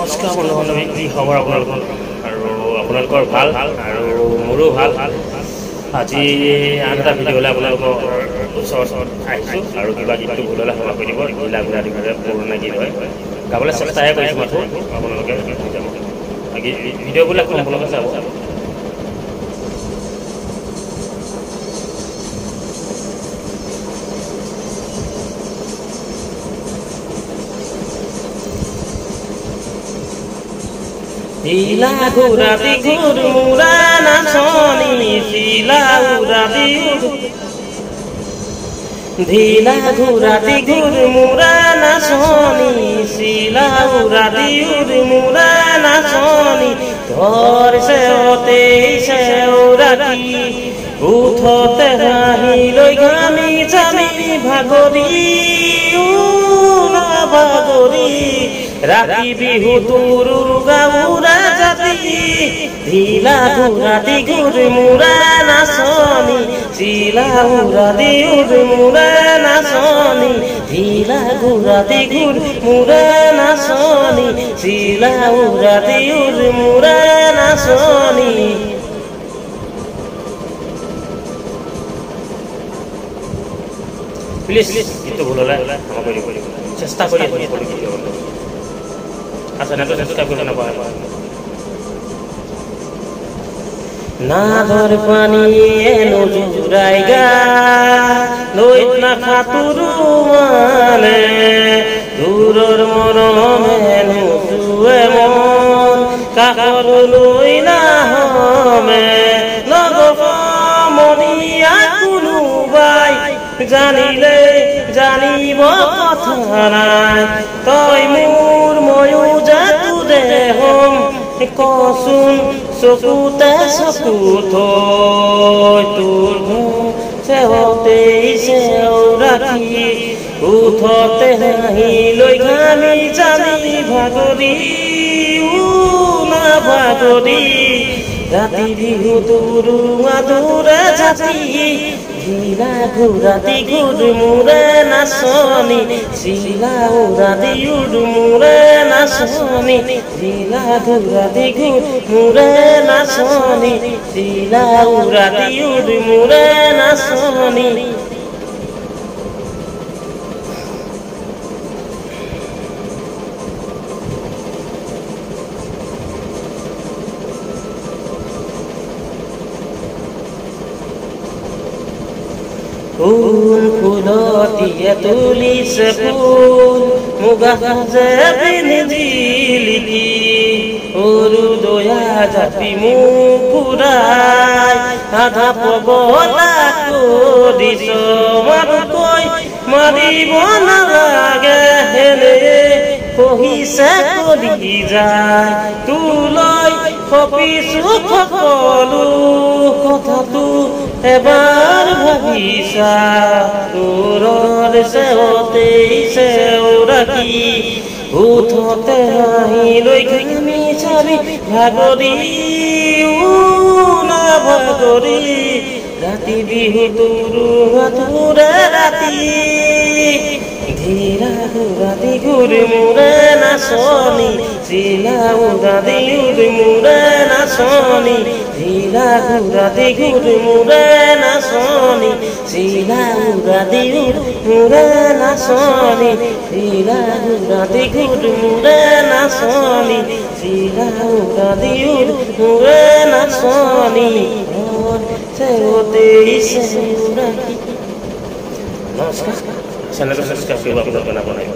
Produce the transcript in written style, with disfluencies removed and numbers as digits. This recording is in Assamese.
নমস্কাৰ বন্ধু বান্ধৱী, কি খবৰ আপোনালোকৰ? আৰু আপোনালোকৰ ভাল আৰু মোৰো ভাল। আজি আন এটা ভিডিঅ'লৈ আপোনালোকৰ ওচৰত আহিছোঁ আৰু কিবা গীতটো ভুল হ'লে ক্ষমা কৰি দিব। ঢিলা ঘূৰা দীঘলে পুৰণা গীত হয়, গাবলৈ চেষ্টাহে কৰিছোঁ মাথো, আপোনালোকে যাব। বাকী ভিডিঅ'বিলাক সম্পূৰ্ণকৈ চাব। ঢিলা ঘূৰা দীঘল মূৰা নাচনি, ঢিলা ঘূৰা ঢিলা ঘূৰা দীঘল মূৰা নাচনি, ঢিলা ঘূৰা দীঘল মূৰা নাচনি। ঘৰ চেৱতে চেউৰাতি উঠতে হাঁহি লৈ ঘামি জামি ভাগৰি ভাগৰি ৰাতি বিহু তোৰু গাঁৱৰা জাতি। ঢিলা ঘূৰা দীঘল মূৰা নাচনি, ঢিলা ঘূৰা দীঘল মূৰা নাচনি, ঢিলা ঘূৰা দীঘল মূৰা নাচনি, ঢিলা ঘূৰা দীঘল মূৰা নাচনি। প্লিজ গীতটো ভুল হ'লে ক্ষমা কৰি দিব, চেষ্টা কৰি আছোঁ সকলো গীত গাবলৈ। চেনেলটো সাবস্ক্ৰাইব কৰিব নাপায়। নাদৰ পানীয়ে নোজোৰাই গা নৈত নাখাতুৰো মানে, দূৰৰ মৰমে নোচোৱে মন কাষলৈ নাহমে। লগমনীয়া কোনোবাই জানিলে জানিব কথা নাই, তই মোৰ ময়ো জাতো দেহম কচোন চকুতে চকু থৈ। তোৰ চেৱতেই চেউৰাতি উঠতে হাঁহি লৈ ঘামি জামি ভাগৰি ভাগৰি ৰাতি বিহু তোৰু আদুৰা জাতি। ঢিলা ঘূৰা দীঘল মূৰা নাচনি, ঢিলা ঘূৰা দীঘল মূৰা নাচনি, ঢিলা ঘূৰা দীঘল মূৰা নাচনি, ঢিলা ঘূৰা দীঘল মূৰা নাচনি। ফুল ফুলতিয়ে তুলিছে ফুল মুগা সাজে পিন্ধিলি, সৰু দয়া জাপি মোক ফুৰাই আধা পগলা কৰিছ। মাৰুকৈ মাৰিব নালাগে হেনে কহিছে কৰি যায়, তোলৈ কপিছো সকলো কথাটো এবাৰ ভাবিছা। তোৰৰ চেৱতেই চেউৰাতি উঠতে হাঁহি লৈ ঘামি জামি ভাগৰি ভাগৰি ৰাতি বিহু তোৰু আধুৰা ৰাতি। ঢিলা ঘূৰা দীঘল মূৰা নাচনি, ঢিলা ঘূৰা দীঘল মূৰা নাচনি, ঢিলা ঘূৰা দীঘল মূৰা নাচনি, ঢিলা ঘূৰা দীঘল মূৰা নাচনি, ঢিলা ঘূৰা দীঘল মূৰা নাচনি, ঢিলা ঘূৰা দীঘল মূৰা নাচনি। চেৱতেই চেউৰাতি। নমস্কাৰ, চেনেলটো সাবস্ক্ৰাইব কৰিব আপোনালোকে নাপায়।